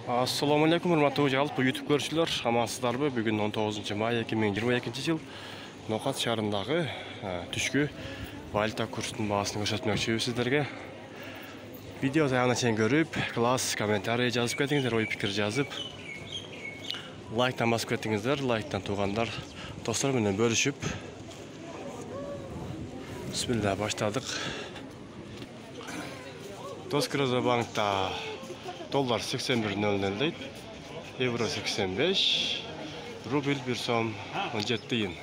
Assalamu alaikum, hurmatly жалпы YouTube көрүүчүлөр, амансыздарбы? Бүгүн 19 май 2022 жыл Нокат шаарындагы түшкү валюта курсунун баасын көрсөтмөкчүбүз сиздерге. Видео аягына чейин көрүп, класс, комментарий жазып кетиңиздер, ой пикир жазып, лайктан басып кетиңиздер, лайктан туугандар, достор менен бөлүшүп. Бисмилlah, баштадык. Доскрозо банкта доллар 81.00 дейт, евро 85, рубль 1 сом 17 тиын.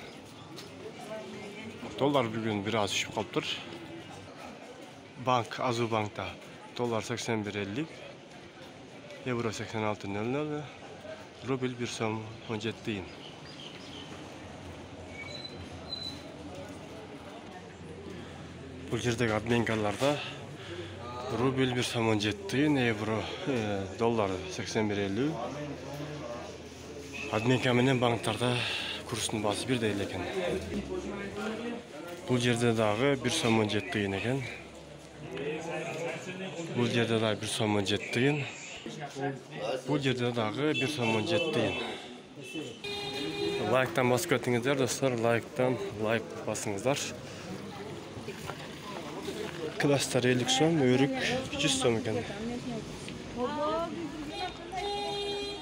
Доллар бүгүн бир аз түшүп калыптыр. Банк Азу банкта доллар 81.50, евро 86.00, рубль 1 сом 17 тиын. Бул жердеги обменкаларда рубль 1 сом 17 тиын, евро, доллар 81.50. Обменка менен банктарда курстун баасы бирдей эле экен. Бул жерде дагы 1 сом 17 тиын экен. Бул жерде дагы 1 сом 17 тиын. Бул жерде дагы 1 сом 17 тиын. Лайктан басып кетиңиздер, достор, лайк басыңыздар. Класстар 50 сом, өрүк 100 сом экен.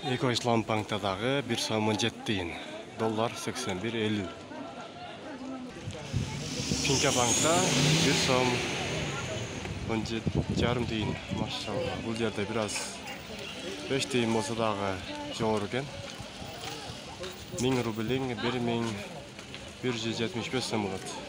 Эко Ислам банкта дагы 1 сом 17 тиын, доллар 81.50. Финка банкта 1 сом 17,5 тиын, машалла. Бул жерде бир аз 5 тиын болсо дагы жогору экен. 1000 рублиң 1175 сом болот.